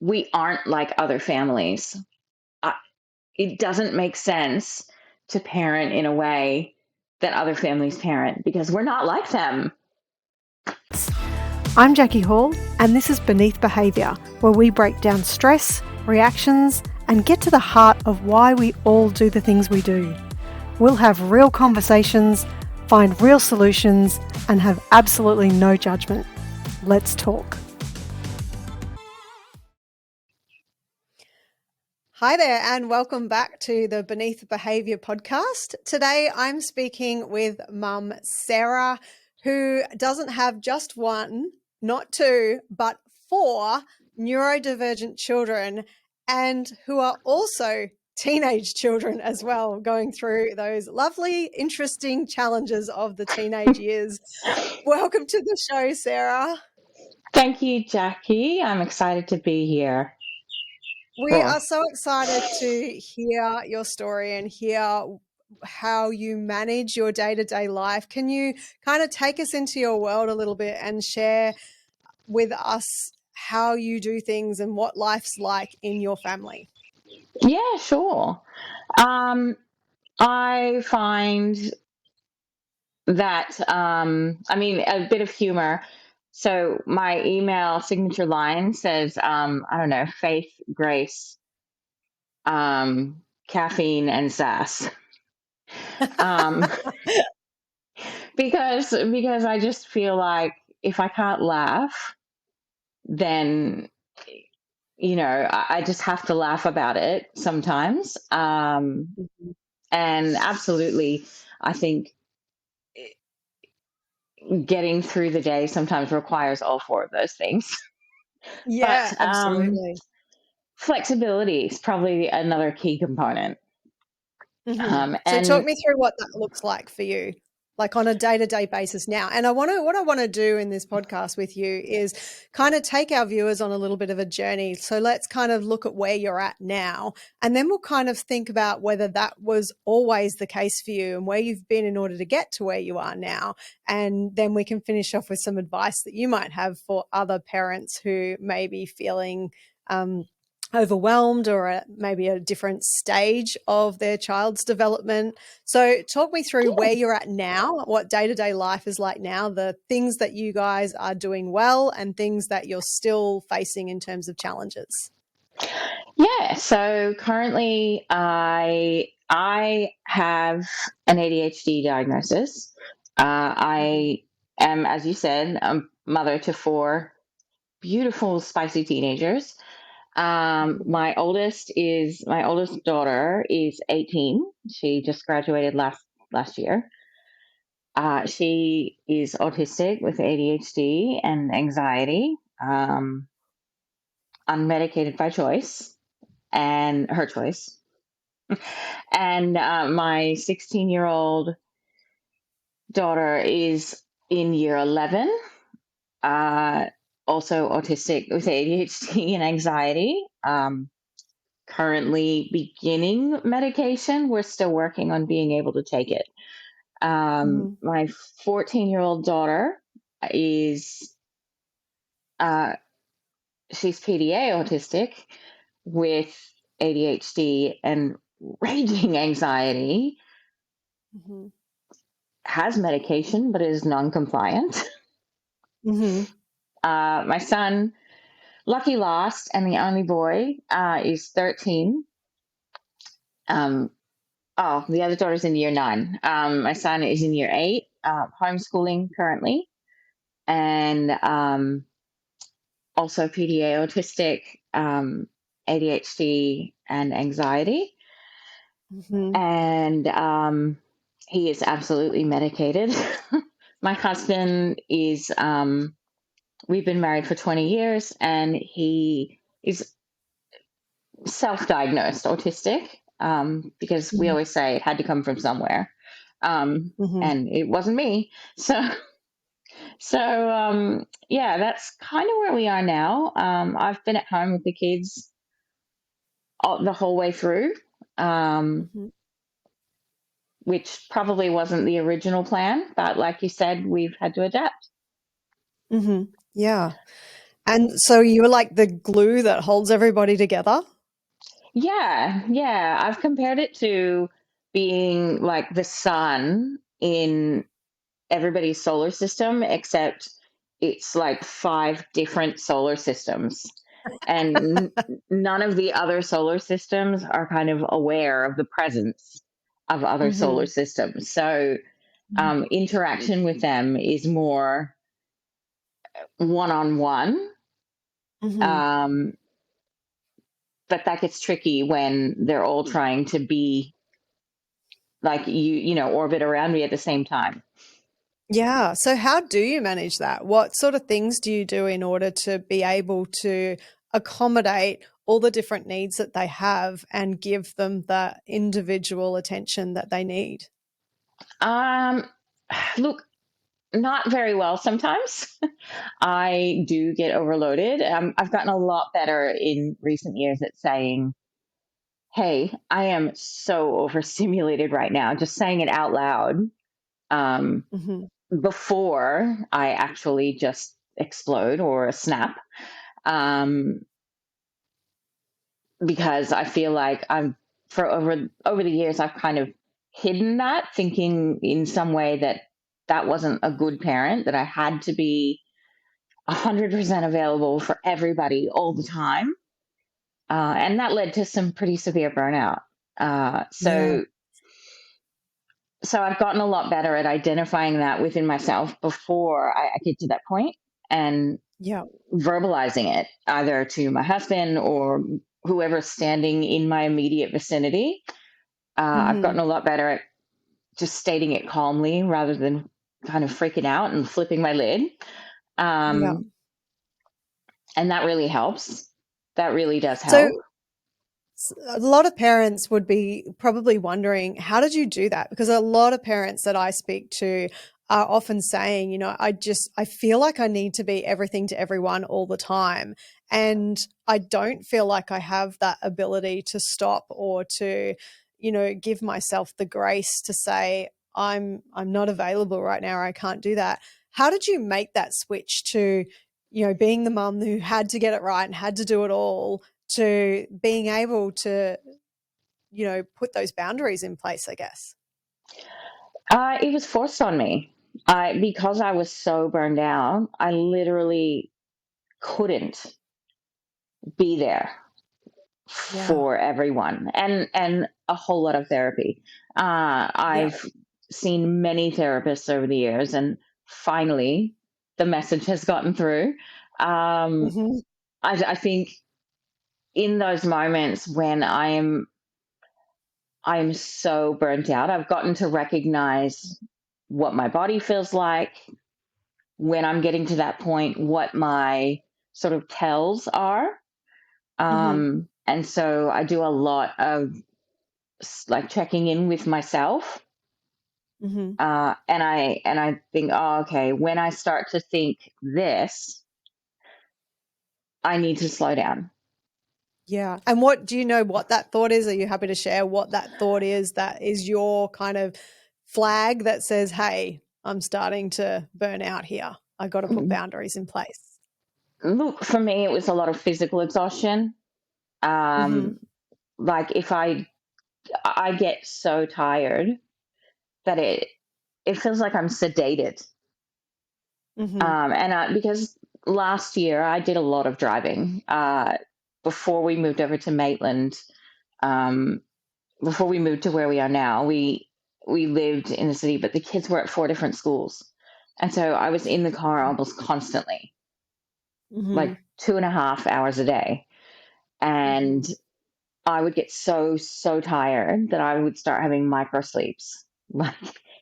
we aren't like other families. It doesn't make sense to parent in a way that other families parent because we're not like them. I'm Jackie Hall, and this is Beneath Behaviour, where we break down stress, reactions, and get to the heart of why we all do the things we do. We'll have real conversations, find real solutions, and have absolutely no judgment. Let's talk. Hi there, and welcome back to the Beneath Behaviour podcast. Today I'm speaking with Mum Sarah, who doesn't have just one, not two, but 4 neurodivergent children, and who are also teenage children as well, going through those lovely, interesting challenges of the teenage years. Welcome to the show, Sarah. Thank you, Jackie. I'm excited to be here. We are so excited to hear your story and hear how you manage your day-to-day life. Can you kind of take us into your world a little bit and share with us how you do things and what life's like in your family? Yeah, sure. I find that, a bit of humor. So my email signature line says, I don't know, faith, grace, caffeine, and sass. Um, because I just feel like if I can't laugh, then I just have to laugh about it sometimes. And absolutely, I think getting through the day sometimes requires all 4 of those things. Yeah, But absolutely. flexibility is probably another key component. So talk And me through what that looks like for you, like on a day-to-day basis now. And what I want to do in this podcast with you is kind of take our viewers on a little bit of a journey. So let's kind of look at where you're at now, and then we'll kind of think about whether that was always the case for you and where you've been in order to get to where you are now. And then we can finish off with some advice that you might have for other parents who may be feeling overwhelmed or at maybe a different stage of their child's development. So talk me through where you're at now, what day-to-day life is like now, the things that you guys are doing well and things that you're still facing in terms of challenges. yeah, so currently I have an ADHD diagnosis. I am, as you said, a mother to 4 beautiful, spicy teenagers. My oldest daughter is 18. She just graduated last year. She is autistic with ADHD and anxiety, unmedicated by choice and her choice. And my 16-year-old daughter is in year 11, also autistic with ADHD and anxiety. Currently beginning medication. We're still working on being able to take it. My 14-year-old daughter is she's PDA autistic with ADHD and raging anxiety. Has medication but is non-compliant. My son, lucky last and the only boy, is 13. The other daughter's in year 9. My son is in year 8, homeschooling currently, and also PDA autistic, ADHD, and anxiety. And he is absolutely medicated. My husband is, we've been married for 20 years, and he is self-diagnosed autistic, because we always say it had to come from somewhere. And it wasn't me. So yeah, that's kind of where we are now. I've been at home with the kids the whole way through, which probably wasn't the original plan, but like you said, we've had to adapt. Yeah. And so you were like the glue that holds everybody together? Yeah, yeah. I've compared it to being like the sun in everybody's solar system, except it's like five different solar systems. And none of the other solar systems are kind of aware of the presence of other solar Mhm. systems. So Mhm. interaction with them is more one on one. Mhm. But that gets tricky when they're all trying to be like orbit around me at the same time. Yeah. So how do you manage that? What sort of things do you do in order to be able to accommodate all the different needs that they have and give them the individual attention that they need? Um, Look, not very well sometimes. I do get overloaded. I've gotten a lot better in recent years at saying, hey, I am so overstimulated right now, just saying it out loud um, Mhm. before I actually just explode or snap. Um, because I feel like for over the years I've kind of hidden that, thinking in some way that that wasn't a good parent, that I had to be 100% available for everybody all the time. And that led to some pretty severe burnout. Uh, Yeah. so, so I've gotten a lot better at identifying that within myself before I get to that point and Yeah. verbalizing it either to my husband or whoever's standing in my immediate vicinity. I've gotten Mhm. a lot better at just stating it calmly rather than kind of freaking out and flipping my lid. Yeah. Um, and that really helps. That really does So help. a lot of parents would be probably wondering, how did you do that? Because a lot of parents that I speak to are often saying, I feel like I need to be everything to everyone all the time. And I don't feel like I have that ability to stop or to, give myself the grace to say, I'm not available right now, or I can't do that. How did you make that switch to, being the mum who had to get it right and had to do it all, to being able to, put those boundaries in place, I guess? It was forced on me. Because I was so burned out, I literally couldn't be there Yeah. for everyone, and a whole lot of therapy. Yeah. I've seen many therapists over the years, and finally, the message has gotten through. Um, Mhm. I think in those moments when I'm so burnt out, I've gotten to recognize what my body feels like when I'm getting to that point, what my sort of tells are. Mhm. And so I do a lot of like checking in with myself. Mhm. And I think, oh, okay, when I start to think this, I need to slow down. Yeah. And what do you know what that thought is? Are you happy to share what that thought is that is your kind of flag that says, "Hey, I'm starting to burn out here. I got to put Mm, boundaries in place." Look, for me, it was a lot of physical exhaustion. Mhm. Um, like if I get so tired that it feels like I'm sedated. Mhm. Because last year I did a lot of driving. Before we moved over to Maitland, um, before we moved to where we are now, we lived in the city, but the kids were at four different schools, and so I was in the car almost constantly, like Mhm. 2.5 hours a day, and Mhm. I would get so tired that I would start having micro sleeps. Like,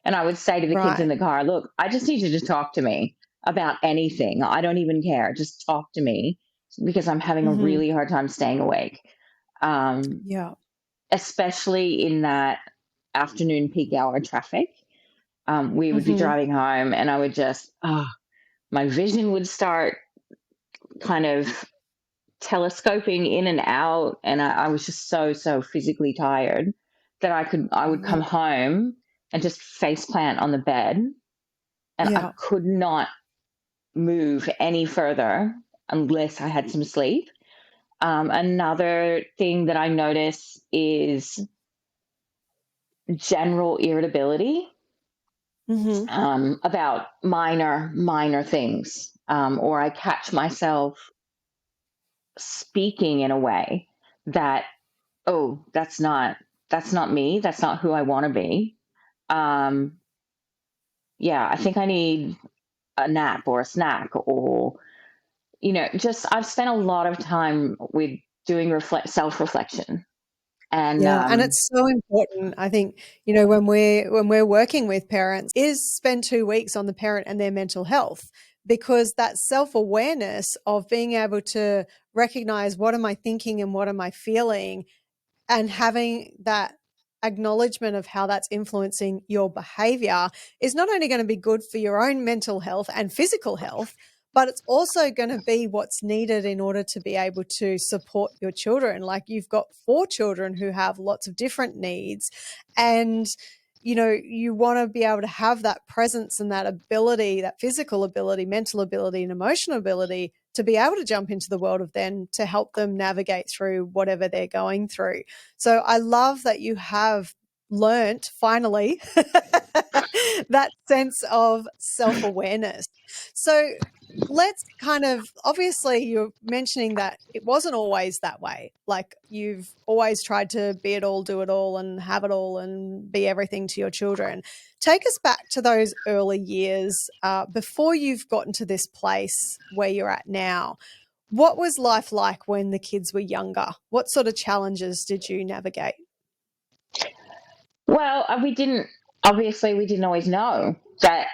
and I would say to the kids in Right. the car, "Look, I just need you to talk to me about anything. I don't even care. Just talk to me because I'm having a Mhm. really hard time staying awake." Um, Yeah. Especially in that afternoon peak hour traffic. We would be Mhm. driving home, and I would just, my vision would start kind of telescoping in and out, and I was just so physically tired that I would Yeah. come home and just face plant on the bed, and I Yeah. could not move any further unless I had some sleep. Another thing that I notice is general irritability Mhm. about minor things, or I catch myself speaking in a way that, oh, that's not me, that's not who I want to be. Um, yeah, I think I need a nap or a snack, or just I've spent a lot of time with doing self reflection, and Yeah, and it's so important. I think, when we're working with parents is spend 2 weeks on the parent and their mental health, because that self-awareness of being able to recognize what am I thinking and what am I feeling, and having that acknowledgement of how that's influencing your behavior is not only going to be good for your own mental health and physical health, but it's also going to be what's needed in order to be able to support your children. Like, you've got 4 children who have lots of different needs, and you want to be able to have that presence and that ability, that physical ability, mental ability, and emotional ability to be able to jump into the world of them to help them navigate through whatever they're going through. So I love that you have learnt finally that sense of self-awareness. So let's kind of, obviously you're mentioning that it wasn't always that way. Like, you've always tried to be it all, do it all, and have it all and be everything to your children. Take us back to those early years, before you've gotten to this place where you're at now. What was life like when the kids were younger? What sort of challenges did you navigate? well, we didn't always know that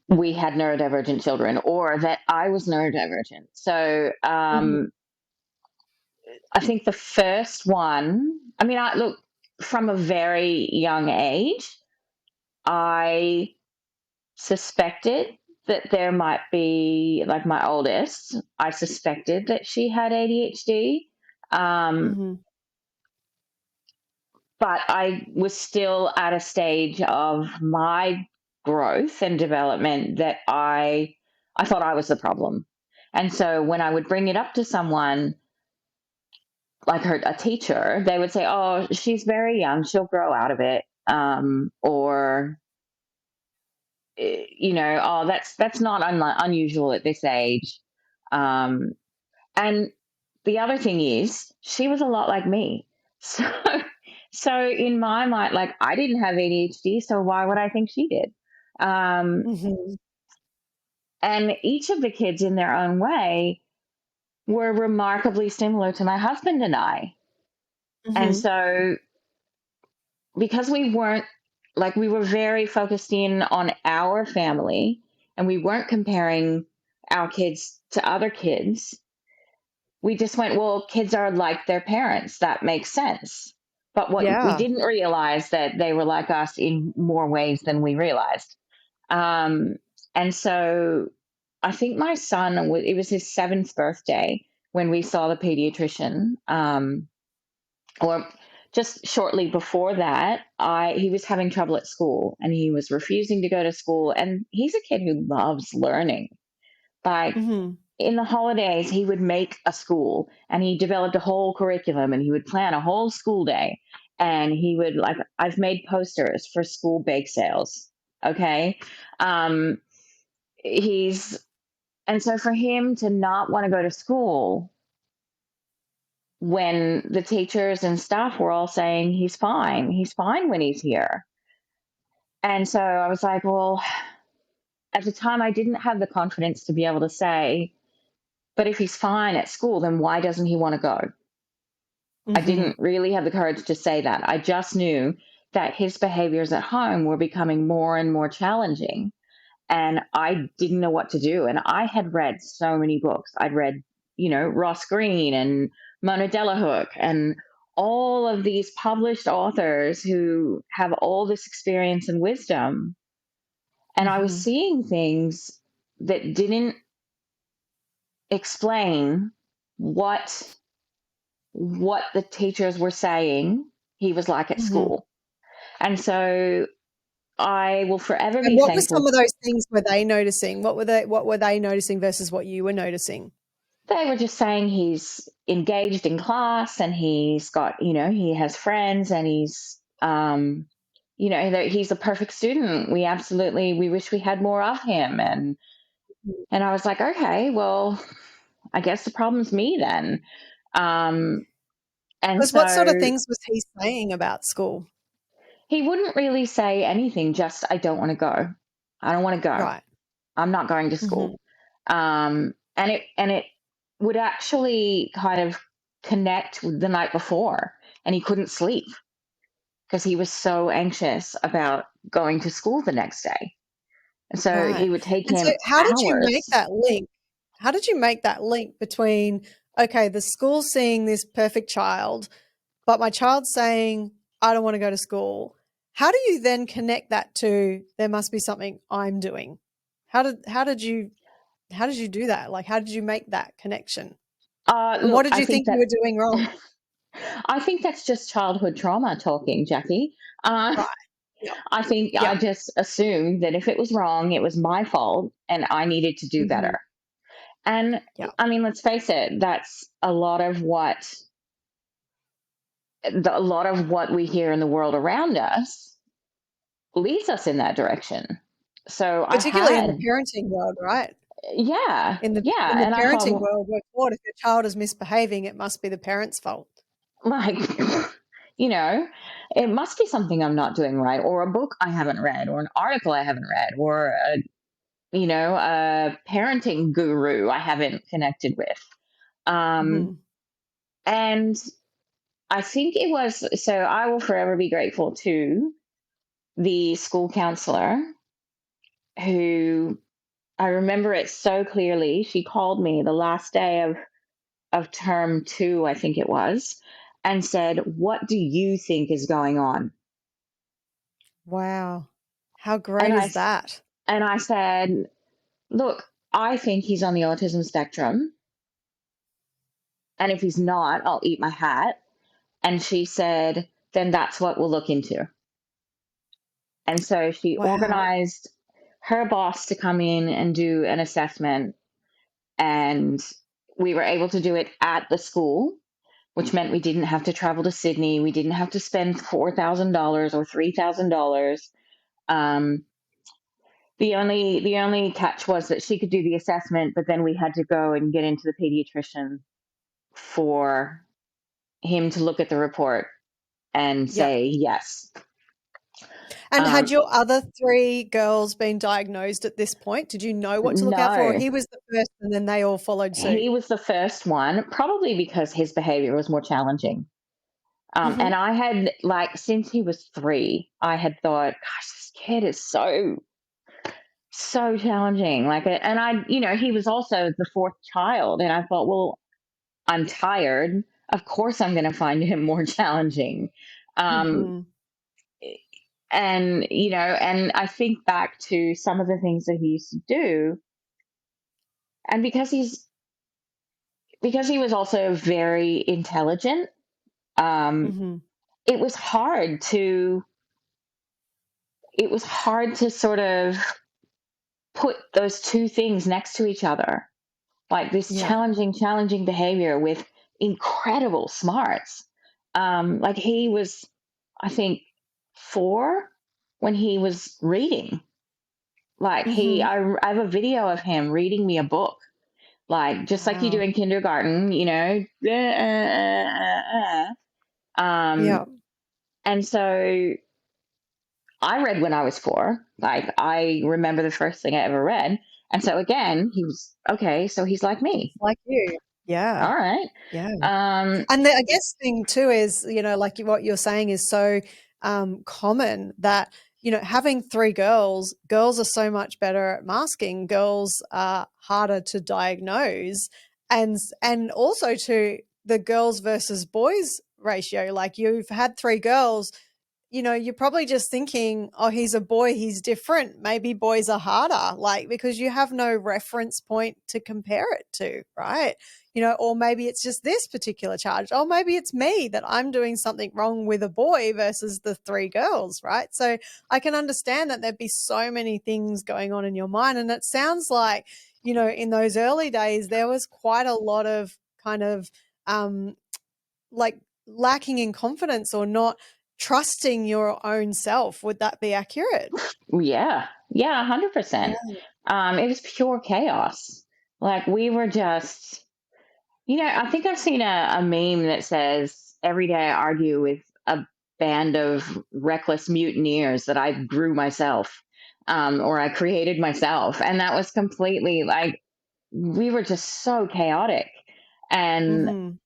we had neurodivergent children or that I was neurodivergent. So Mhm. I think the first one, I mean, I look, from a very young age, I suspected that there might be, like my oldest, I suspected that she had ADHD. Um, Mhm. but I was still at a stage of my growth and development that I thought I was the problem. And so when I would bring it up to someone, like a teacher, they would say, "Oh, she's very young; she'll grow out of it," or "Oh, that's not unusual at this age." Um, and the other thing is, she was a lot like me, so so in my mind, like I didn't have ADHD, so why would I think she did? Um, Mhm. and each of the kids, in their own way, were remarkably similar to my husband and I, and Mhm. so because we were very focused in on our family and we weren't comparing our kids to other kids, we just went, well, kids are like their parents. That makes sense. But what we Yeah. didn't realize that they were like us in more ways than we realized. Um, and so I think my son, it was his 7th birthday when we saw the pediatrician. Or just shortly before that, he was having trouble at school and he was refusing to go to school. And he's a kid who loves learning. Like Mhm. in the holidays, he would make a school and he developed a whole curriculum and he would plan a whole school day. And he would, like, I've made posters for school bake sales. Okay. Um, he's, and so for him to not want to go to school when the teachers and staff were all saying he's fine when he's here. And so I was like, well, at the time I didn't have the confidence to be able to say, but if he's fine at school, then why doesn't he want to go? I Mhm. didn't really have the courage to say that. I just knew that his behaviors at home were becoming more and more challenging. And I didn't know what to do. And I had read so many books. I'd read, Ross Greene and Mona Delahook and all of these published authors who have all this experience and wisdom. And I was Mhm. seeing things that didn't explain what the teachers were saying he was like at Mhm. school. And so I will forever And be what were some thankful. of those things were they noticing? What were they noticing versus what you were noticing? They were just saying he's engaged in class and he's got, he has friends and he's, that he's a perfect student. We wish we had more of him. And I was like, okay, well, I guess the problem's me then. Um, and Because what sort of so things was he saying about school? he wouldn't really say anything, just, I don't want to go. I don't want to go. Right. I'm not going to Mm-hmm. school. And it would actually kind of connect with the night before, and he couldn't sleep because he was so anxious about going to school the next day. And so Right. he would take And so him how did you make hours. that link? How did you make that link between, okay, the school's seeing this perfect child, but my child's saying, I don't want to go to school. How do you then connect that to there must be something I'm doing? How did you do that? Like, how did you make that connection? And what Look, did you think you were doing wrong? I think that's just childhood trauma talking, Jackie. Uh, Right. Yep. I think I Yep. just assumed that if it was wrong, it was my fault and I needed to do Mm-hmm. better. And Yep. I mean, let's face it, that's a lot of what we hear in the world around us leads us in that direction. So I Particularly in the had, parenting world, right? yeah, In the yeah. in the And I thought, parenting well, world, we're taught if your child is misbehaving, it must be the parent's fault. like, you know, it must be something I'm not doing right, or a book I haven't read, or an article I haven't read, or a parenting guru I haven't connected with. Um, Mhm. and I think it was, so I will forever be grateful to the school counselor who, I remember it so clearly. She called me the last day of term 2, I think it was, and said, "What do you think is going on?" Wow. How And great I is that? and I said, "Look, I think he's on the autism spectrum, and if he's not, I'll eat my hat." And she said, "Then that's what we'll look into." And so she Wow. organized her boss to come in and do an assessment, and we were able to do it at the school, which meant we didn't have to travel to Sydney. We didn't have to spend $4,000 or $3,000. Um, the only catch was that she could do the assessment, but then we had to go and get into the pediatrician for him to look at the report and Yeah. say yes. And had Um, your other 3 girls been diagnosed at this point? Did you know what to look out for, or no, he was the first and then they all followed suit? he was the first one, probably because his behavior was more challenging. And Mhm. I had, like, since he was 3, I had thought, gosh, this kid is so challenging. And he was also the 4th child. And I thought, well, I'm tired. Of course, I'm going to find him more challenging. Um, Mhm. and I think back to some of the things that he used to do. And because he was also very intelligent, um, Mhm. it was hard to, sort of put those two things next to each other, like this Yeah. challenging behavior with incredible smarts. Like he was, I think, 4 when he was reading. Like Mhm. I have a video of him reading me a book, like just like you do Wow. in kindergarten. Um, Yeah. and so I read when I was 4. Like I remember the first thing I ever read. And so again, he was okay. So he's like me. Like you. Yeah. All right. Yeah. Um, And I guess thing too is, like what you're saying is so common that, having 3 girls are so much better at masking. Girls are harder to diagnose, and also to the girls versus boys ratio. Like you've had 3 girls, you're probably just thinking, oh, he's a boy, he's different. Maybe boys are harder, like because you have no reference point to compare it to, right? Or maybe it's just this particular charge. Oh, maybe it's me that I'm doing something wrong with a boy versus the 3 girls, right? So I can understand that there'd be so many things going on in your mind. And it sounds like, in those early days, there was quite a lot of kind of like lacking in confidence or not trusting your own self. Would that be accurate? Yeah. Yeah, 100%. Yeah. It was pure chaos. Like we were just, I think I've seen a meme that says every day I argue with a band of reckless mutineers that I grew myself, or I created myself. And that was completely like, we were just so chaotic. And Mhm.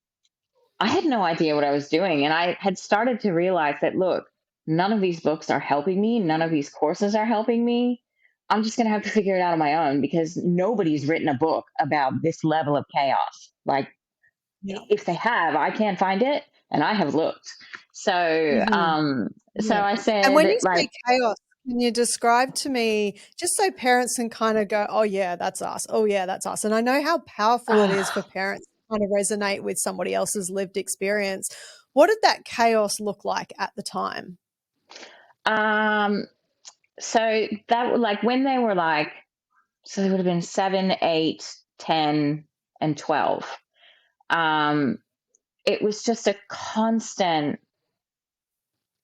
I had no idea what I was doing. And I had started to realize that, look, none of these books are helping me. None of these courses are helping me. I'm just going to have to figure it out on my own because nobody's written a book about this level of chaos. Like, Yeah. if they have, I can't find it, and I have looked. So, Mhm. so Yeah. I And when you said, say like, chaos, can you describe to me, just so parents can kind of go, "Oh, yeah, that's us. Oh, yeah, that's us." And I know how powerful it is for parents to kind of resonate with somebody else's lived experience. What did that chaos look like at the time? um, so that like when they were like, so they would have been 7, 8, 10, and 12. Um, it was just a constant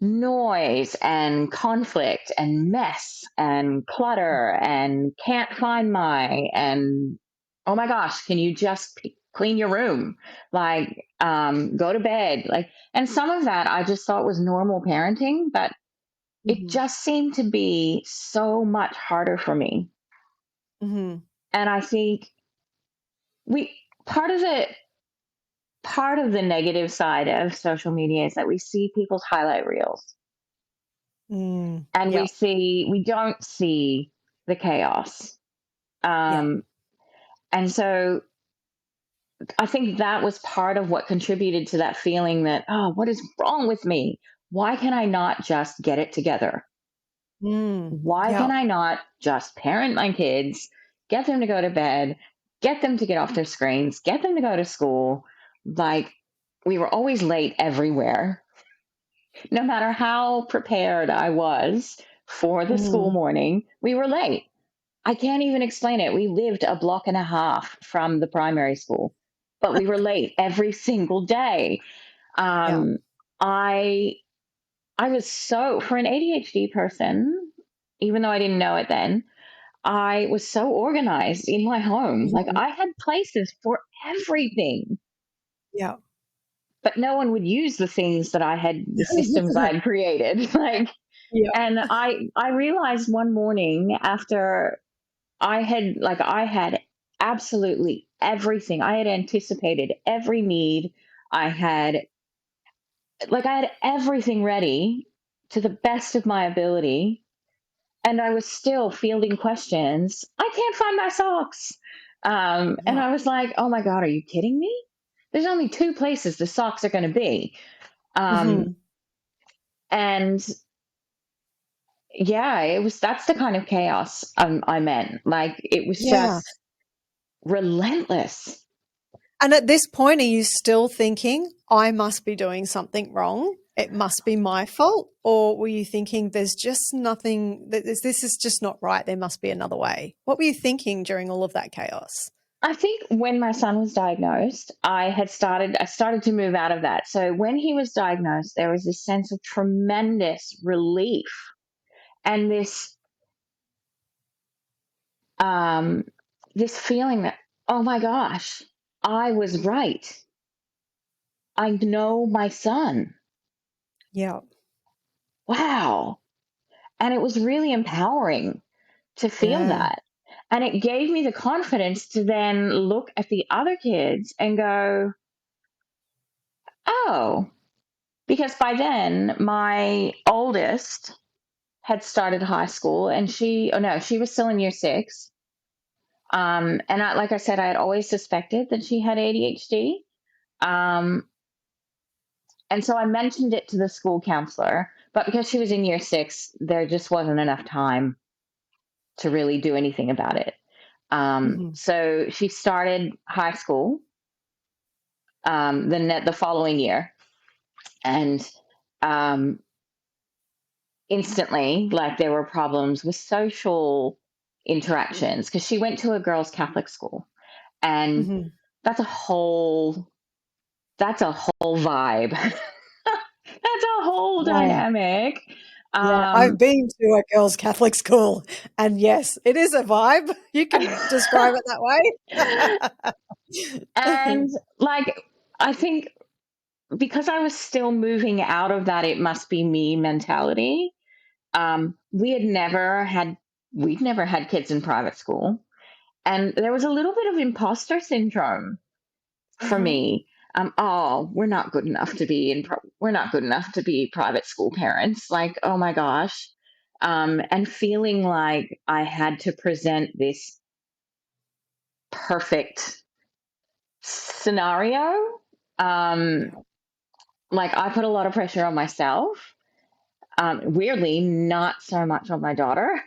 noise and conflict and mess and clutter and can't find my and oh my gosh, can you just clean your room, like go to bed, like, and some of that I just thought was normal parenting, but it Mhm. just seemed to be so much harder for me. Mhm. And I think we part of it part of the negative side of social media is that we see people's highlight reels Mm. and Yeah. we don't see the chaos. Yeah. Um, and so I think that was part of what contributed to that feeling that, oh, what is wrong with me? Why can I not just get it together? Mm. Why can Yeah. I not just parent my kids, get them to go to bed, get them to get off their screens, get them to go to school? Like, we were always late everywhere. No matter how prepared I was for the school Mhm. morning, we were late. I can't even explain it. We lived a block and a half from the primary school, but we were late every single day. Yeah. Um, I I was so for an ADHD person, even though I didn't know it then, I was so organized in my home. Like Mhm. I had places for everything, Yeah. but no one would use the things that I had, the systems I had created. Like, Yeah. and I realized one morning after I had absolutely everything. I had anticipated every need. I had I had everything ready to the best of my ability, and I was still fielding questions. I can't find my socks. And Yeah. I was like, "Oh my god, are you kidding me? There's only two places the socks are going to be." Um, Mhm. and yeah, it was that's the kind of chaos I meant. Like it was Yeah. just relentless. And at this point, are you still thinking, I must be doing something wrong? It must be my fault? Or were you thinking, there's just nothing, this is just not right. There must be another way? What were you thinking during all of that chaos? I think when my son was diagnosed, I started to move out of that. So when he was diagnosed, there was this sense of tremendous relief and um this feeling that, oh my gosh, I was right. I know my son. Yeah. Wow. And it was really empowering to feel Yeah. that. And it gave me the confidence to then look at the other kids and go, oh, because by then my oldest had started high school and oh no, she was still in year six. And like I said, I had always suspected that she had ADHD. Um, and so I mentioned it to the school counselor, but because she was in year six, there just wasn't enough time to really do anything about it. Mhm. So she started high school the following year, and um, instantly, like there were problems with social interactions, because she went to a girls' Catholic school, and Mhm. that's a whole vibe. That's a whole Yeah. dynamic. Yeah, I've Um, been to a girls' Catholic school, and yes, it is a vibe. You could describe it that way. and like, I think because I was still moving out of that "it must be me" mentality, we had never had we'd never had kids in private school, and there was a little bit of imposter syndrome for Mhm. me. Oh, we're not good enough to be private school parents. Like, oh my gosh. And feeling like I had to present this perfect scenario. Um, Yeah. like, I put a lot of pressure on myself. Weirdly, not so much on my daughter,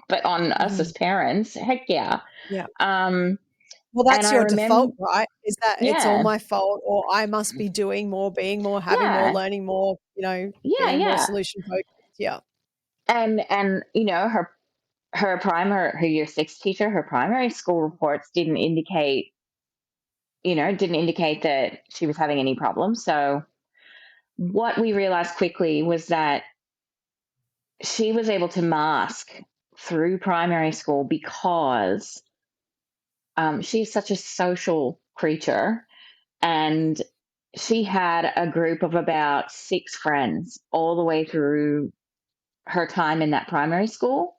but on us as Mhm. parents. Heck yeah. Yeah. Um, Well, and that's I your default, remember, right? Is that it's all yeah, my fault, or I must be doing more, being more, having more, yeah, learning more, yeah, being more yeah. solution focused. Yeah. And her year six teacher, her primary school reports didn't indicate that she was having any problems. So what we realized quickly was that she was able to mask through primary school because she's such a social creature, and she had a group of about 6 friends all the way through her time in that primary school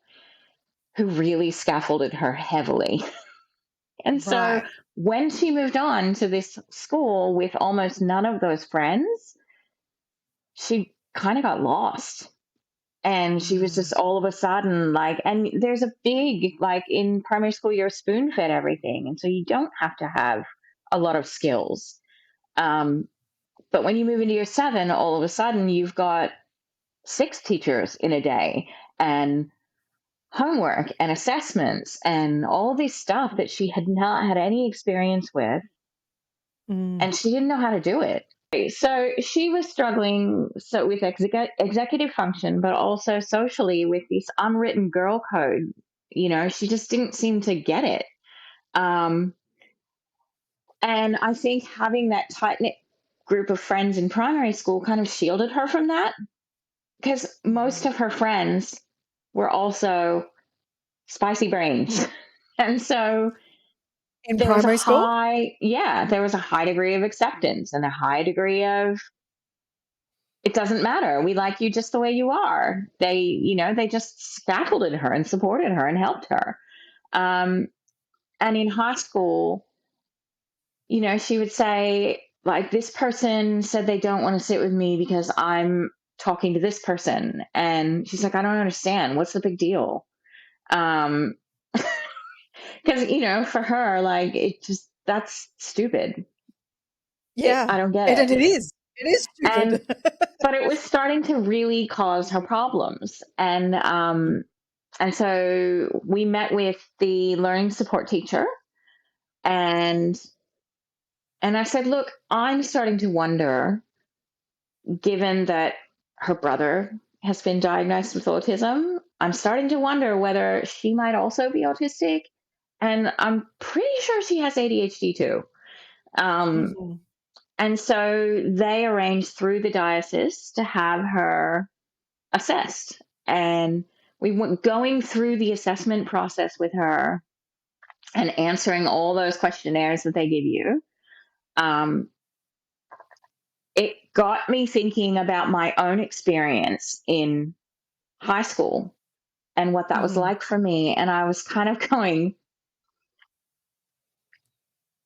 who really scaffolded her heavily. And so Right. when she moved on to this school with almost none of those friends, she kind of got lost. And she was Mm. just all of a sudden like, and there's a big, like in primary school, you're spoon fed everything. And so you don't have to have a lot of skills. Um, but when you move into year seven, all of a sudden you've got 6 teachers in a day, and homework and assessments and all this stuff that she had not had any experience with, Mm. and she didn't know how to do it. So she was struggling with executive function, but also socially with this unwritten girl code. She just didn't seem to get it. Um, and I think having that tight knit group of friends in primary school kind of shielded her from that, because most Mhm. of her friends were also spicy brains. And so In there was primary school? there was a high degree of acceptance and a high degree of, it doesn't matter. We like you just the way you are. They just scaffolded her and supported her and helped her. Um, and in high school, she would say, like, this person said they don't want to sit with me because I'm talking to this person. And she's like, I don't understand. What's the big deal? Um, because, for her, like, that's stupid. Yeah. I don't get And it. it is. It is And stupid. but it was starting to really cause her problems. And so we met with the learning support teacher, and I said, look, I'm starting to wonder, given that her brother has been diagnosed with autism, I'm starting to wonder whether she might also be autistic. And I'm pretty sure she has ADHD too. Um, Mhm. and so they arranged through the diocese to have her assessed. And we went going through the assessment process with her and answering all those questionnaires that they give you. Um, it got me thinking about my own experience in high school and what that was Mhm. like for me. And I was kind of going,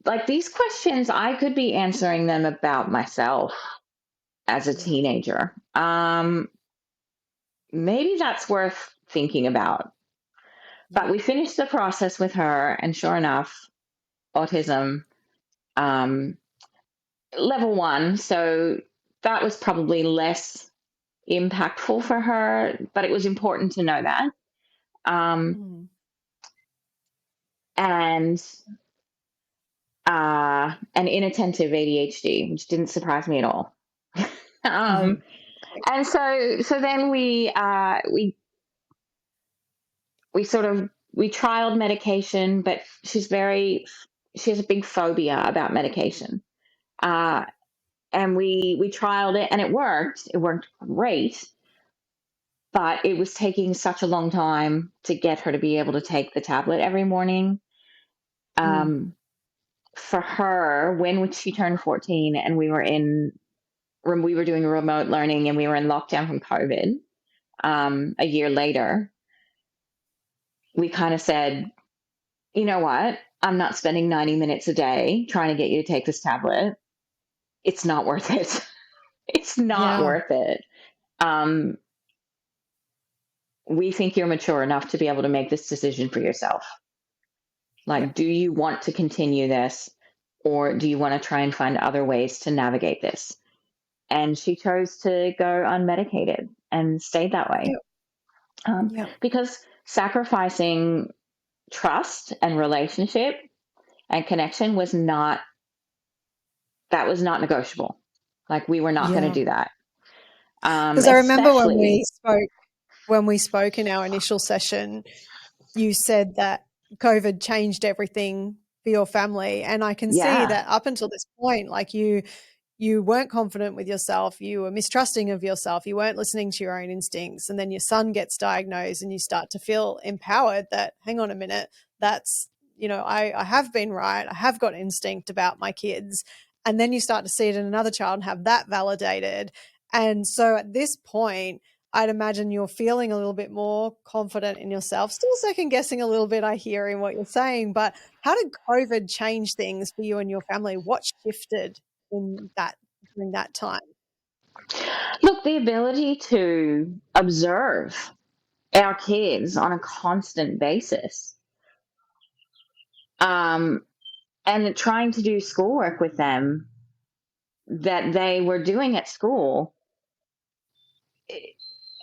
like, these questions, I could be answering them about myself as a Yeah. teenager. Maybe that's worth thinking about. But Yeah. we finished the process with her, and sure enough, autism, um, level one. So that was probably less impactful for her, but it was important to know that. Um, Mm. and an inattentive ADHD, which didn't surprise me at all. um, Mhm. and so then we sort of we trialed medication, but she has a big phobia about medication. And we trialed it and it worked. It worked great, but it was taking such a long time to get her to be able to take the tablet every morning. Mm. For her, when she turned 14 and we were doing remote learning and we were in lockdown from COVID, a year later, we kind of said, you know what? I'm not spending 90 minutes a day trying to get you to take this tablet. It's not worth it. It's not Yeah. worth it. Um, we think you're mature enough to be able to make this decision for yourself. Yeah. Like, do you want to continue this, or do you want to try and find other ways to navigate this? And she chose to go unmedicated and stayed that way. Yeah. Yeah. Because sacrificing trust and relationship and connection was not negotiable. Like, we were not going to Yeah. do that. Because I remember Especially, when we spoke in our initial session, you said that COVID changed everything for your family. And I can see yeah, that up until this point, like you weren't confident with yourself, you were mistrusting of yourself, you weren't listening to your own instincts, and then your son gets diagnosed and you start to feel empowered that, hang on a minute, that's, I have been right, I have got instinct about my kids. And then you start to see it in another child and have that validated. And so at this point, I'd imagine you're feeling a little bit more confident in yourself, still second guessing a little bit, I hear in what you're saying, but how did COVID change things for you and your family? What shifted in that during that time? look, the ability to observe our kids on a constant basis, um, and trying to do schoolwork with them that they were doing at school,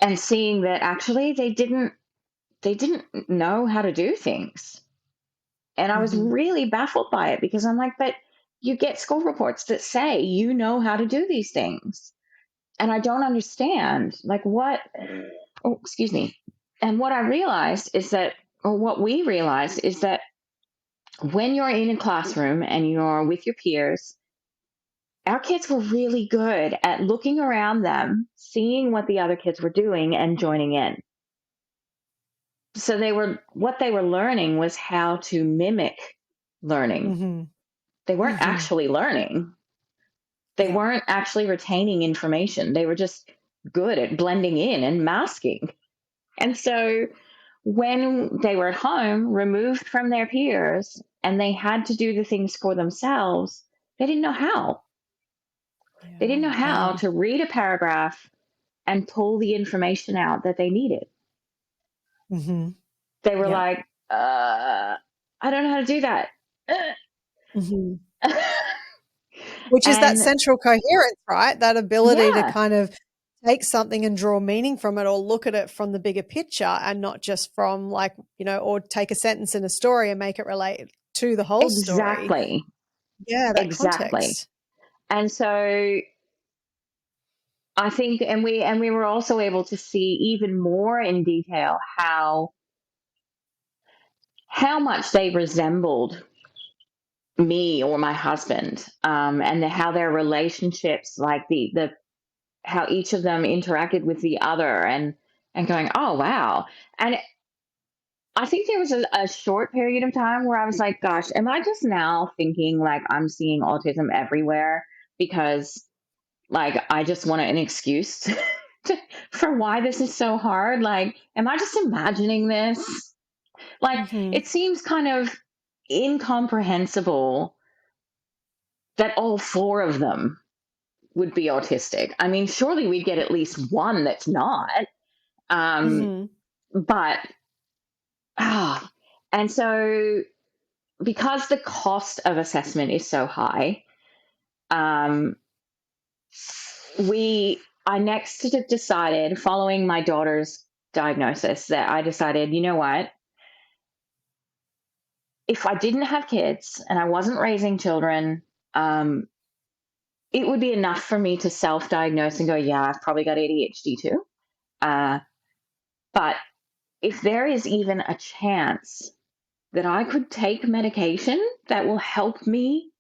and seeing that actually they didn't know how to do things. And I was Mhm. really baffled by it because I'm like, but you get school reports that say you know how to do these things. And I don't understand. Like, what? Oh, excuse me. And what I realized is that, or what we realized is that when you're in a classroom and you're with your peers, our kids were really good at looking around them, seeing what the other kids were doing, and joining in. So what they were learning was how to mimic learning. Mhm. They weren't Mhm. actually learning. They Yeah. weren't actually retaining information. They were just good at blending in and masking. And so when they were at home, removed from their peers, and they had to do the things for themselves, they didn't know how. They didn't know Yeah. how Wow. to read a paragraph and pull the information out that they needed. Mhm. They were Yeah. like, I don't know how to do that. Mhm. Which is that And central coherence, right? That ability to yeah, kind of take something and draw meaning from it or look at it from the bigger picture and not just from like, or take a sentence in a story and make it relate to the whole story. exactly. Yeah, that Exactly. context. And so I think, and we were also able to see even more in detail how much they resembled me or my husband, and how their relationships, like the how each of them interacted with the other, and going, oh wow. And I think there was a short period of time where I was like, gosh, am I just now thinking like I'm seeing autism everywhere because like I just want an excuse for why this is so hard? Like, am I just imagining this? Like, Mhm. it seems kind of incomprehensible that all four of them would be autistic. I mean, surely we'd get at least one that's not. Um, Mhm. but, ah, and so because the cost of assessment is so high, um, I next decided, following my daughter's diagnosis, that I decided, you know what? If I didn't have kids and I wasn't raising children, um, it would be enough for me to self-diagnose and go, yeah, I've probably got ADHD too. Uh, but if there is even a chance that I could take medication that will help me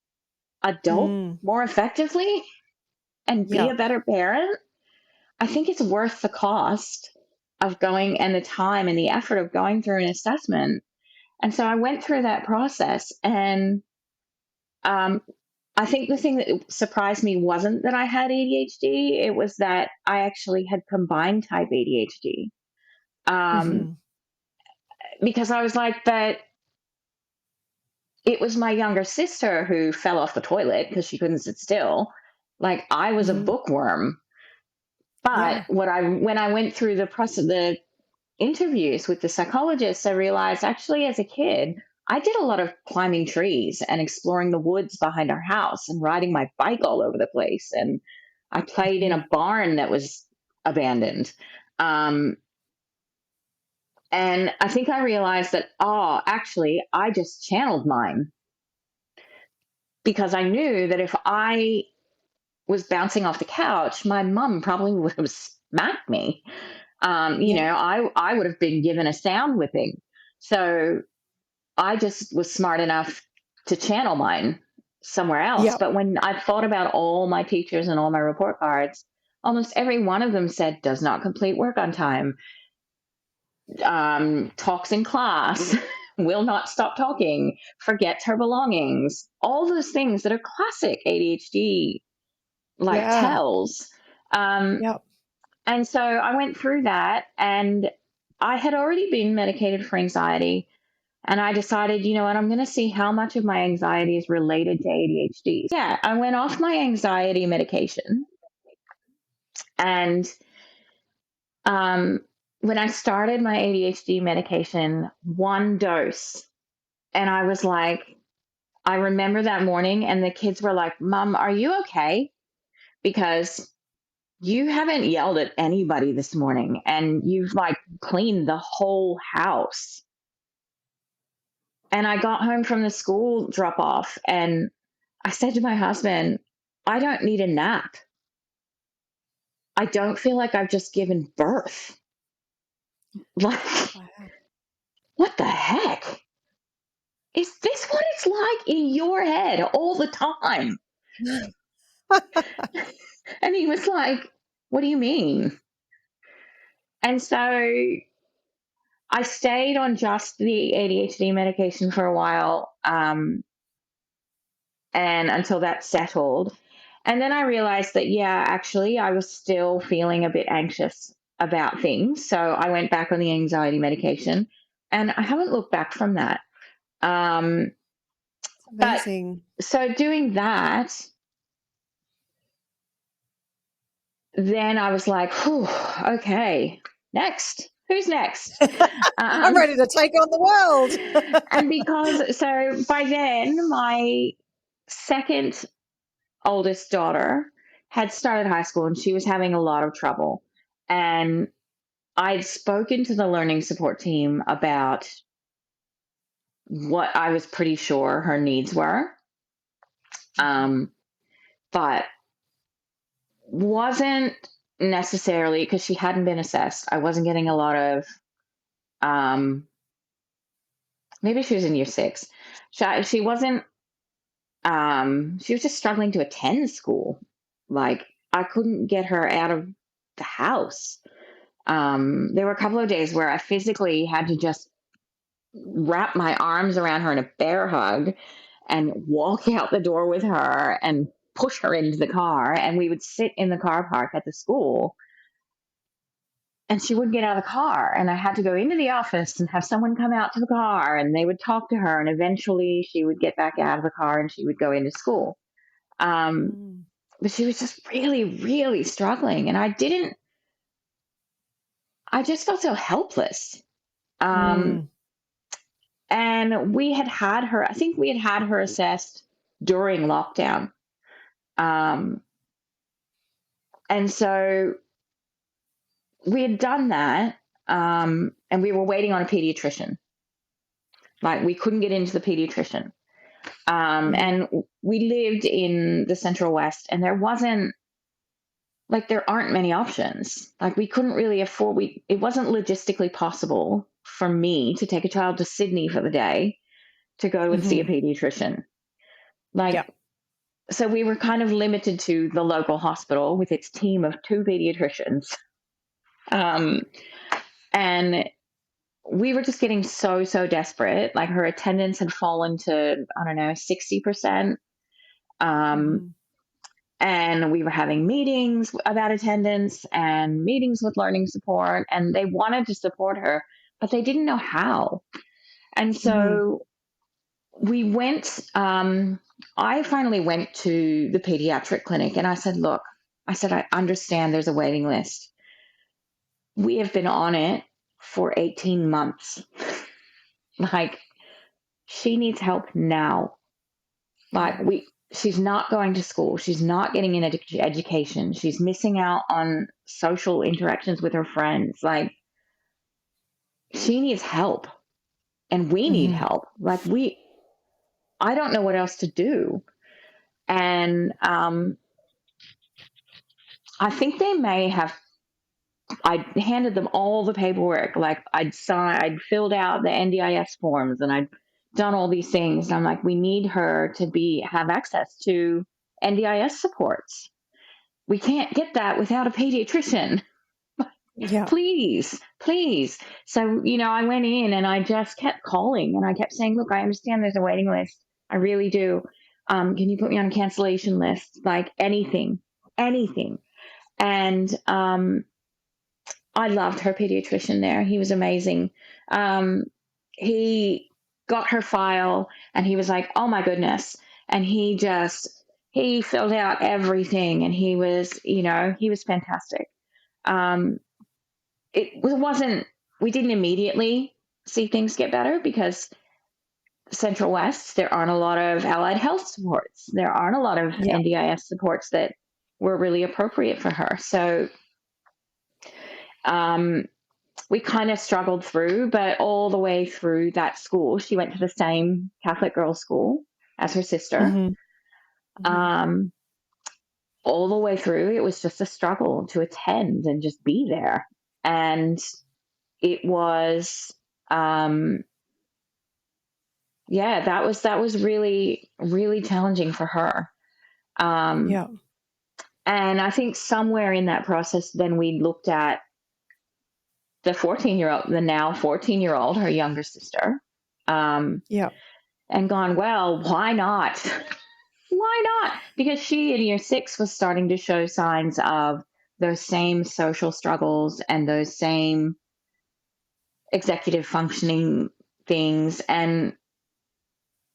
adult Mm. more effectively and be a Yep. better parent, I think it's worth the cost of going and the time and the effort of going through an assessment. And so I went through that process, and um, I think the thing that surprised me wasn't that I had ADHD, it was that I actually had combined type ADHD. Um, Mm-hmm. because I was like, but it was my younger sister who fell off the toilet because she couldn't sit still. Like, I was a Mm-hmm. bookworm. But Yeah. when I went through the process, the interviews with the psychologists, I realized actually as a kid, I did a lot of climbing trees and exploring the woods behind our house and riding my bike all over the place. And I played in Mm-hmm. a barn that was abandoned. Um, and I think I realized that, oh, actually, I just channeled mine because I knew that if I was bouncing off the couch, my mom probably would have smacked me. Yeah. I would have been given a sound whipping. So I just was smart enough to channel mine somewhere else. Yep. But when I thought about all my teachers and all my report cards, almost every one of them said, does not complete work on time, talks in class, will not stop talking, forgets her belongings, all those things that are classic ADHD like Yeah. tells. Um, Yep. and so I went through that, and I had already been medicated for anxiety. And I decided, you know what, I'm going to see how much of my anxiety is related to ADHD. Yeah, I went off my anxiety medication. And um, when I started my ADHD medication, one dose, and I was like, I remember that morning, and the kids were like, Mom, are you okay? Because you haven't yelled at anybody this morning, and you've like cleaned the whole house. And I got home from the school drop off, and I said to my husband, I don't need a nap. I don't feel like I've just given birth. Like, Wow. what the heck? Is this what it's like in your head all the time? And he was like, what do you mean? And so I stayed on just the ADHD medication for a while, and until that settled. And then I realized that, yeah, actually, I was still feeling a bit anxious about things. So I went back on the anxiety medication, and I haven't looked back from that. Um, It's but amazing. so doing that, then I was like, whew, okay, next. Who's next? I'm Um, ready to take on the world. and because, so by then, my second oldest daughter had started high school, and she was having a lot of trouble. And I'd spoken to the learning support team about what I was pretty sure her needs were, um, but wasn't necessarily because she hadn't been assessed. I wasn't getting a lot of, um, maybe she was in year six. She wasn't, she was just struggling to attend school. Like, I couldn't get her out of the house. There were a couple of days where I physically had to just wrap my arms around her in a bear hug and walk out the door with her and push her into the car. And we would sit in the car park at the school, and she wouldn't get out of the car. And I had to go into the office and have someone come out to the car, and they would talk to her. And eventually she would get back out of the car and she would go into school. Um, Mm. but she was just really, really struggling. And I just felt so helpless. Um, Mm. and I think we had her assessed during lockdown. Um, and so we had done that, and we were waiting on a pediatrician. Like, we couldn't get into the pediatrician. Mm. And we lived in the Central West, and there aren't many options. Like, we couldn't really afford, it wasn't logistically possible for me to take a child to Sydney for the day to go and see a Mhm. pediatrician. Yeah. Like, so we were kind of limited to the local hospital with its team of two pediatricians. Um, and we were just getting so desperate. Like, her attendance had fallen to, I don't know, 60%. Um, Mhm. and we were having meetings about attendance and meetings with learning support, and they wanted to support her, but they didn't know how. And Mhm. so we went, I finally went to the pediatric clinic and I said, look, I said, I understand there's a waiting list. We have been on it for 18 months. Like, she needs help now. Like, Yeah. she's not going to school. She's not getting an education. She's missing out on social interactions with her friends. Like, she needs help and we need Mhm. help. Like, I don't know what else to do. And I think they may have, I handed them all the paperwork. Like, I'd filled out the NDIS forms and I'd done all these things. And I'm like, we need her to have access to NDIS supports. We can't get that without a pediatrician. Yeah. Please, please. So, I went in and I just kept calling and I kept saying, look, I understand there's a waiting list. I really do. Can you put me on a cancellation list? Like, anything, anything. And I loved her pediatrician there. He was amazing. Um, he got her file and he was like, oh my goodness. And he filled out everything and he was fantastic. Um, wasn't, we didn't immediately see things get better because Central West, there aren't a lot of allied health supports. There aren't a lot of Yeah. NDIS supports that were really appropriate for her. So, um, we kind of struggled through, but all the way through that school, she went to the same Catholic girls' school as her sister. Mhm. Mhm. Um, all the way through, it was just a struggle to attend and just be there. And it was, um, yeah, that was really, really challenging for her. Um, Yeah. and I think somewhere in that process, then we looked at the now 14-year-old, her younger sister. Um, Yeah. and gone, well, why not? Why not? Because she in year 6 was starting to show signs of those same social struggles and those same executive functioning things. And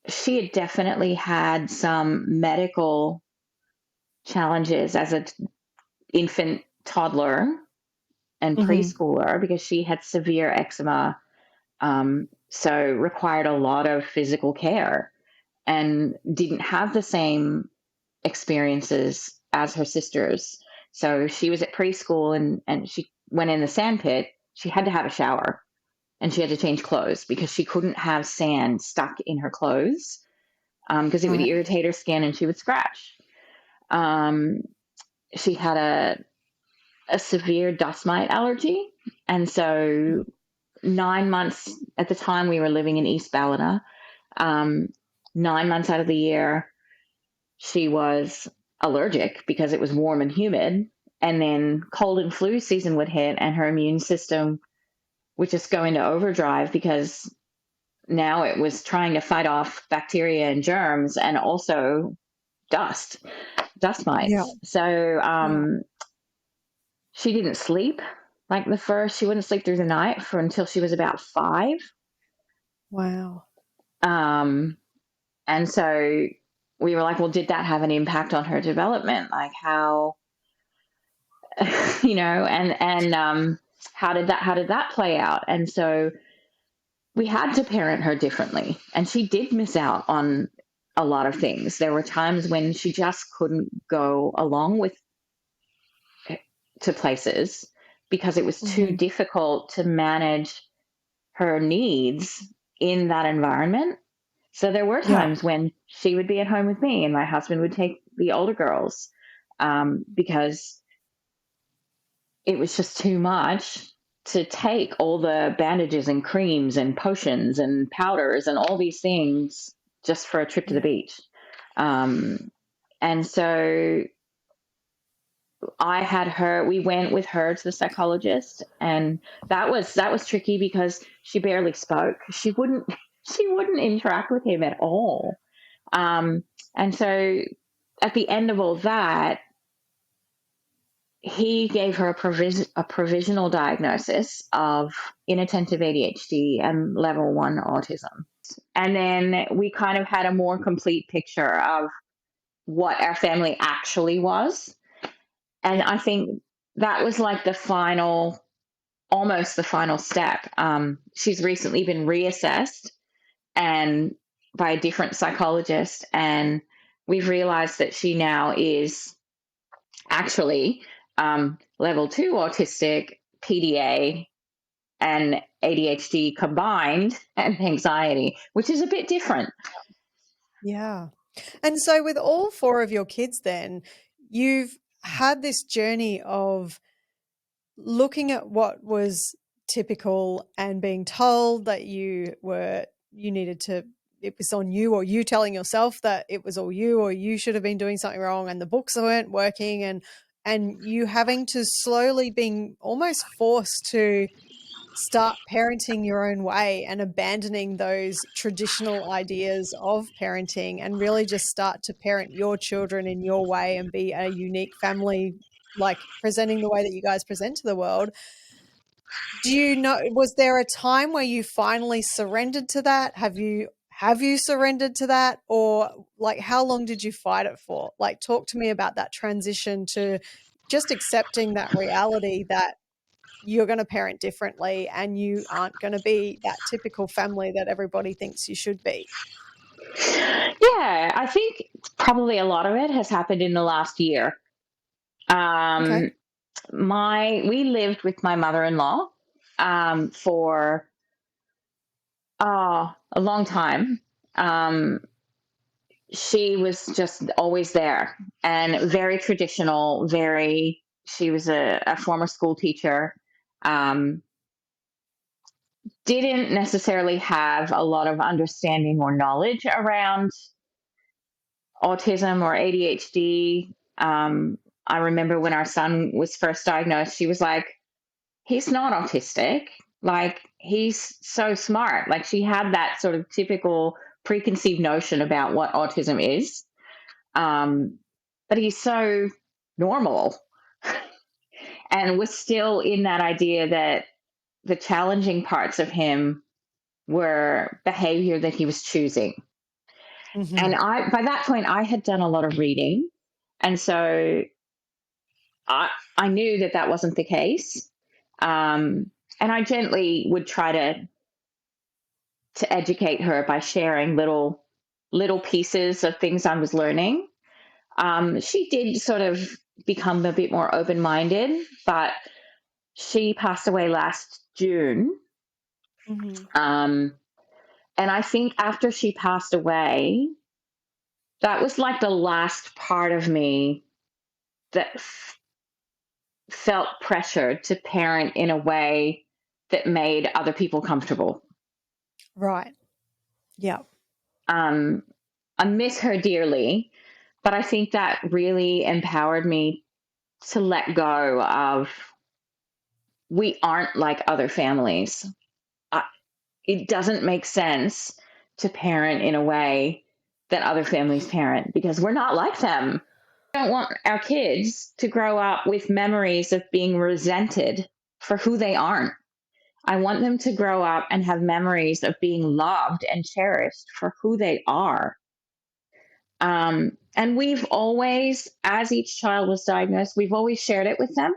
she had definitely had some medical challenges as an infant, toddler, and Mhm. preschooler because she had severe eczema. So required a lot of physical care and didn't have the same experiences as her sisters. So she was at preschool and she went in the sand pit. She had to have a shower and she had to change clothes because she couldn't have sand stuck in her clothes because it would Right. irritate her skin and she would scratch. Um, she had a severe dust mite allergy. And so 9 months at the time we were living in East Ballina, um, 9 months out of the year, she was allergic because it was warm and humid. And then cold and flu season would hit, and her immune system would just go into overdrive because now it was trying to fight off bacteria and germs and also dust, dust Yeah. mites. So Yeah. she didn't sleep she wouldn't sleep through the night for until she was about 5. Wow. Um, and so we were like, well, did that have an impact on her development? Like, how, and how did that play out? And so we had to parent her differently, and she did miss out on a lot of things. There were times when she just couldn't go along with to places because it was too Mhm. difficult to manage her needs in that environment. So there were Yeah. times when she would be at home with me and my husband would take the older girls, because it was just too much. to take all the bandages and creams and potions and powders and all these things just for a trip to the Yeah. beach. And so we went with her to the psychologist, and that was tricky because she barely spoke. She wouldn't interact with him at all. And so at the end of all that, he gave her a provisional diagnosis of inattentive ADHD and level 1 autism. And then we kind of had a more complete picture of what our family actually was. And Yeah. I think that was like almost the final step. She's recently been reassessed and by a different psychologist, and we've realized that she now is actually level 2 autistic, PDA, and ADHD combined, and anxiety, which is a bit different. Yeah. And so with all 4 of your kids then, you've had this journey of looking at what was typical and being told that you needed to, it was on you, or you telling yourself that it was all you, or you should have been doing something wrong and the books weren't working, and you having to slowly being almost forced to start parenting your own way and abandoning those traditional ideas of parenting and really just start to parent your children in your way and be a unique family, like presenting the way that you guys present to the world. Do you know, was there a time where you finally surrendered to that? Have you surrendered to that? Or like, how long did you fight it for? Like, talk to me about that transition to just accepting that reality that you're going to parent differently and you aren't going to be that typical family that everybody thinks you should be. Yeah, I think probably a lot of it has happened in the last year. Okay. Um, we lived with my mother-in-law for a long time. Um, she was just always there and very traditional. She was a former school teacher. Um, didn't necessarily have a lot of understanding or knowledge around autism or ADHD. I remember when our son was first diagnosed, she was like, he's not autistic. Like, he's so smart. Like, she had that sort of typical preconceived notion about what autism is. But he's so normal, and was still in that idea that the challenging parts of him were behavior that he was choosing. And Mm-hmm. by that point, I had done a lot of reading. And so I knew that that wasn't the case. And I gently would try to educate her by sharing little pieces of things I was learning. She did sort of become a bit more open minded, but she passed away last June. Mm-hmm. Um, and I think after she passed away, that was like the last part of me that felt pressured to parent in a way that made other people comfortable. Right. Yeah. Um, I miss her dearly, but I think that really empowered me to let go of, we aren't like other families. Uh, it doesn't make sense to parent in a way that other families parent because we're not like them. I don't want our kids to grow up with memories of being resented for who they aren't. I want them to grow up and have memories of being loved and cherished for who they are. And we've always, as each child was diagnosed, we've always shared it with them,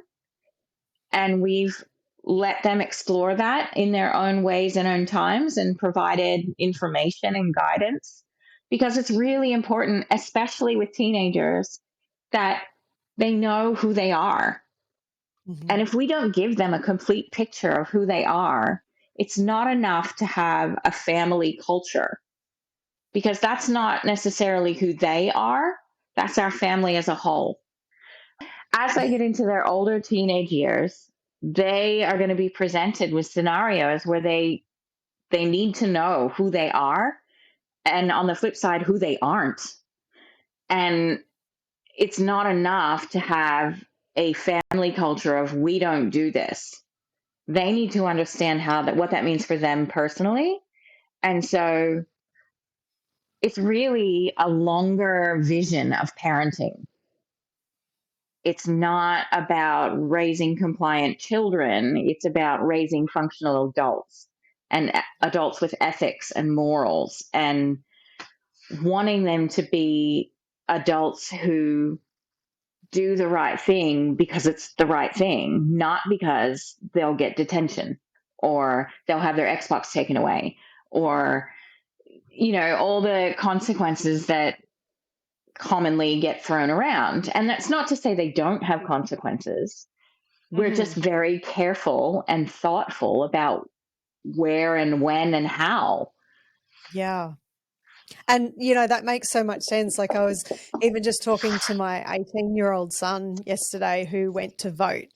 and we've let them explore that in their own ways and own times and provided information and guidance, because it's really important, especially with teenagers, that they know who they are. Mm-hmm. And if we don't give them a complete picture of who they are, it's not enough to have a family culture, because that's not necessarily who they are. That's our family as a whole. As I get into their older teenage years, they are going to be presented with scenarios where they need to know who they are, and on the flip side, who they aren't. And it's not enough to have a family culture of we don't do this. They need to understand what that means for them personally. And so it's really a longer vision of parenting. It's not about raising compliant children. It's about raising functional adults, and adults with ethics and morals, and wanting them to be adults who do the right thing because it's the right thing, not because they'll get detention or they'll have their Xbox taken away, or, all the consequences that commonly get thrown around. And that's not to say they don't have consequences. We're just Mm, very careful and thoughtful about where and when and how. yeah. And, that makes so much sense. Like, I was even just talking to my 18-year-old son yesterday who went to vote.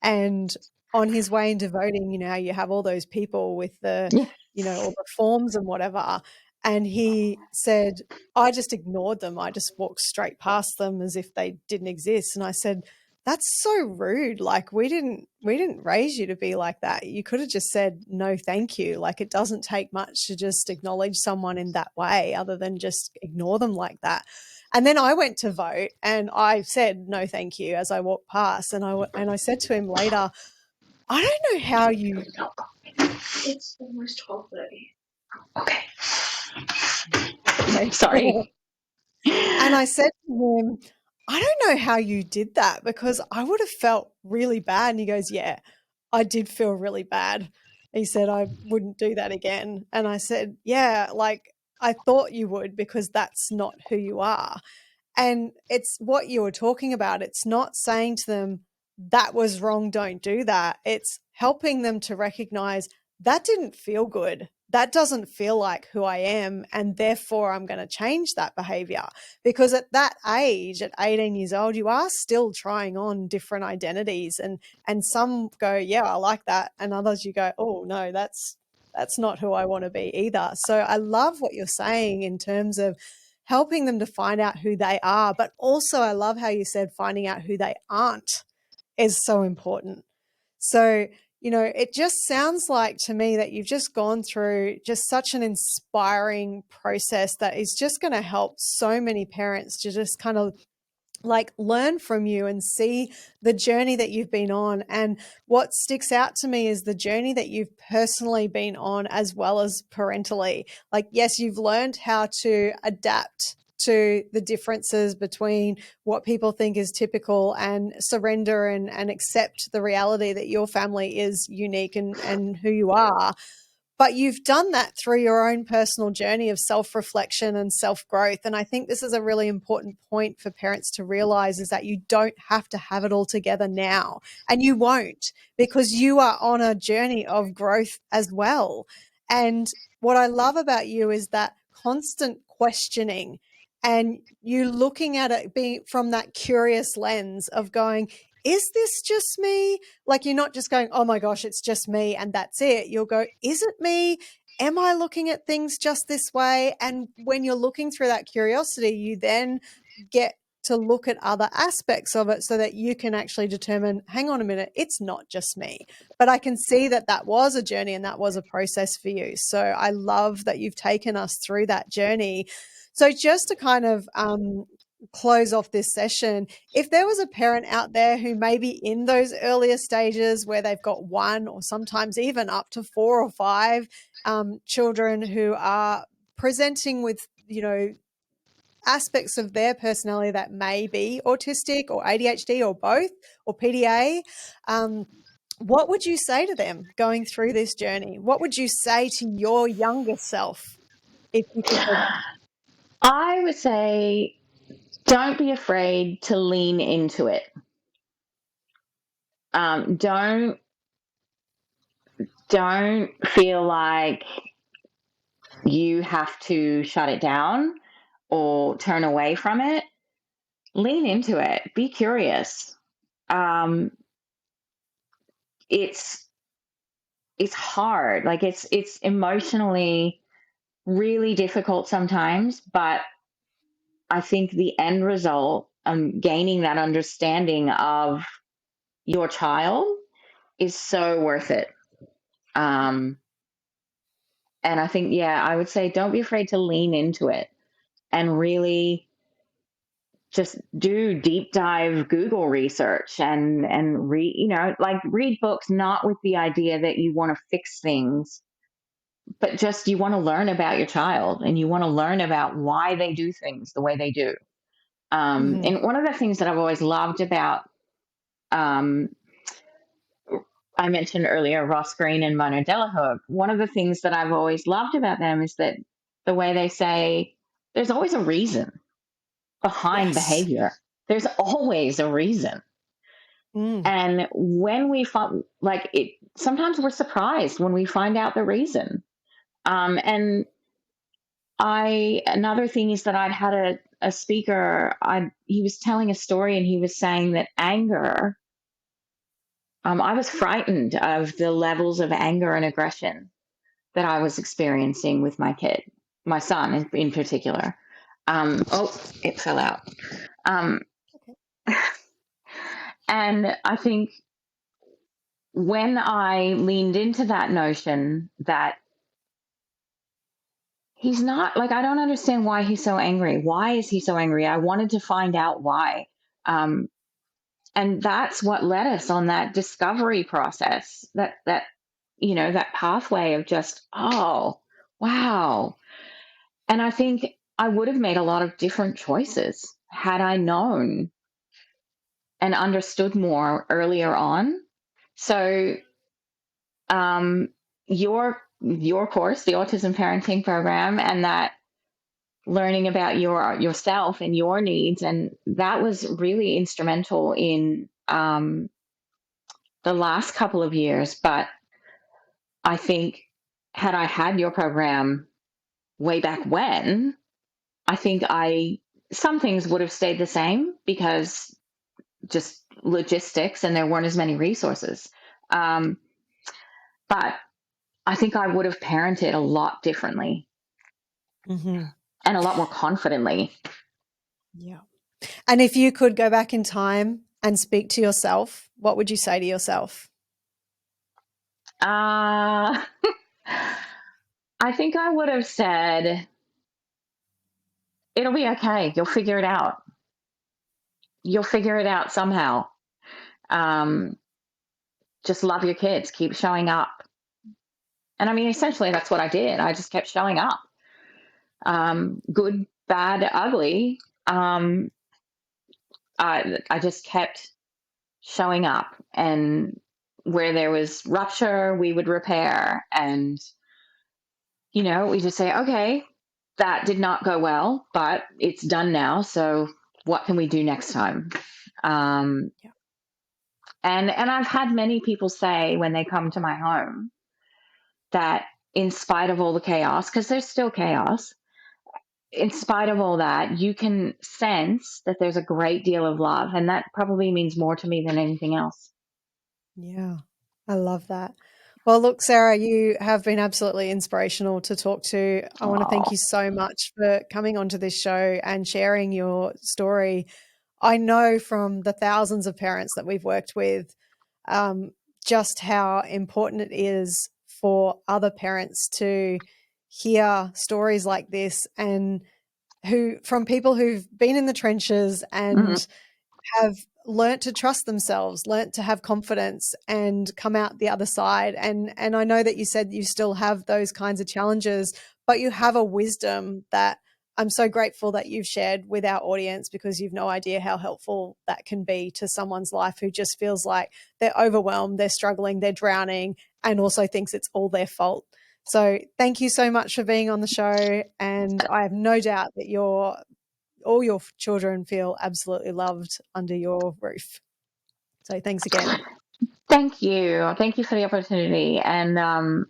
And on his way into voting, how you have all those people with Yeah. all the forms and whatever. And he said, I just ignored them. I just walked straight past them as if they didn't exist. And I said, that's so rude. Like, we didn't raise you to be like that. You could have just said no thank you. Like, it doesn't take much to just acknowledge someone in that way other than just ignore them like that. And then I went to vote and I said no thank you as I walked past, and I said to him later, I don't know how you It's almost 12:30. Okay. okay. Sorry. And I said to him, I don't know how you did that because I would have felt really bad. And he goes, yeah, I did feel really bad. He said, I wouldn't do that again. And I said, yeah, like I thought you would because that's not who you are. And it's what you were talking about. It's not saying to them, that was wrong, don't do that. It's helping them to recognize that didn't feel good. That doesn't feel like who I am. And therefore, I'm going to change that behavior. Because at that age, at 18 years old, you are still trying on different identities. And some go, yeah, I like that. And others you go, oh, no, that's not who I want to be either. So I love what you're saying in terms of helping them to find out who they are. But also, I love how you said finding out who they aren't is so important. So, it just sounds like to me that you've just gone through just such an inspiring process that is just going to help so many parents to just kind of like learn from you and see the journey that you've been on. And what sticks out to me is the journey that you've personally been on as well as parentally. Like, yes, you've learned how to adapt to the differences between what people think is typical and surrender and accept the reality that your family is unique and who you are. But you've done that through your own personal journey of self-reflection and self-growth. And I think this is a really important point for parents to realize is that you don't have to have it all together now. And you won't, because you are on a journey of growth as well. And what I love about you is that constant questioning and you looking at it being from that curious lens of going, is this just me? Like, you're not just going, oh my gosh, it's just me and that's it. You'll go, is it me? Am I looking at things just this way? And when you're looking through that curiosity, you then get to look at other aspects of it so that you can actually determine, hang on a minute, it's not just me. But I can see that that was a journey and that was a process for you. So I love that you've taken us through that journey. So just to kind of close off this session, if there was a parent out there who may be in those earlier stages where they've got one or sometimes even up to 4 or 5 children who are presenting with, aspects of their personality that may be autistic or ADHD or both or PDA, what would you say to them going through this journey? What would you say to your younger self if you could go back? I would say don't be afraid to lean into it. Don't feel like you have to shut it down or turn away from it. Lean into it. Be curious. Um, it's hard. Like it's emotionally really difficult sometimes, but I think the end result, gaining that understanding of your child, is so worth it. And I think, yeah, I would say don't be afraid to lean into it and really just do deep dive Google research and read, like read books, not with the idea that you want to fix things, but just you want to learn about your child and you want to learn about why they do things the way they do. Mm-hmm. And one of the things that I've always loved about, um, I mentioned earlier, Ross Green and Mona Delahoob, one of the things that I've always loved about them is that the way they say there's always a reason behind Yes. behavior. There's always a reason. Mm. And when we find, like, it, sometimes we're surprised when we find out the reason. And another thing is that I'd had a speaker, he was telling a story and he was saying that anger, I was frightened of the levels of anger and aggression that I was experiencing with my kid, my son in particular. Oh, it fell out. Um, Okay. and I think when I leaned into that notion that he's not, like, I don't understand why he's so angry. Why is he so angry? I wanted to find out why. Um, and that's what led us on that discovery process, that that pathway of just, oh, wow. And I think I would have made a lot of different choices had I known and understood more earlier on. So, um, your course, the Autism Parenting Program, and that learning about yourself and your needs, and that was really instrumental in the last couple of years. But I think had I had your program way back when, I think some things would have stayed the same because just logistics and there weren't as many resources. Um, but I think I would have parented a lot differently Mm-hmm. and a lot more confidently. Yeah. And if you could go back in time and speak to yourself, what would you say to yourself? Uh, I think I would have said, it'll be okay. You'll figure it out. You'll figure it out somehow. Um, just love your kids, keep showing up. And I mean, essentially, that's what I did. I just kept showing up. Good, bad, ugly. Um, I just kept showing up. And where there was rupture, we would repair. And, we just say, okay, that did not go well, but it's done now. So what can we do next time? Um, Yeah. and I've had many people say when they come to my home that in spite of all the chaos, because there's still chaos, in spite of all that, you can sense that there's a great deal of love. And that probably means more to me than anything else. Yeah. I love that. Well, look, Sarah, you have been absolutely inspirational to talk to. I want to thank Oh, you so much for coming onto this show and sharing your story. I know from the thousands of parents that we've worked with, um, just how important it is for other parents to hear stories like this, and from people who've been in the trenches mm, and have learnt to trust themselves, learnt to have confidence and come out the other side. And I know that you said you still have those kinds of challenges, but you have a wisdom that I'm so grateful that you've shared with our audience, because you've no idea how helpful that can be to someone's life who just feels like they're overwhelmed, they're struggling, they're drowning, and also thinks it's all their fault. So thank you so much for being on the show. And I have no doubt that all your children feel absolutely loved under your roof. So thanks again. thank you. Thank you for the opportunity. And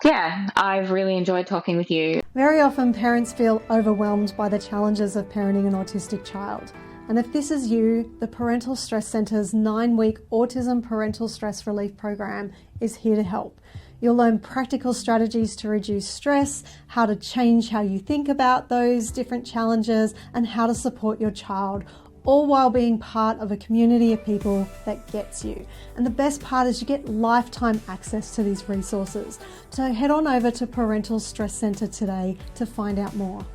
yeah, I've really enjoyed talking with you. Very often, parents feel overwhelmed by the challenges of parenting an autistic child. And if this is you, the Parental Stress Centre's 9-week Autism Parental Stress Relief Program is here to help. You'll learn practical strategies to reduce stress, how to change how you think about those different challenges, and how to support your child, all while being part of a community of people that gets you. And the best part is you get lifetime access to these resources. So head on over to Parental Stress Centre today to find out more.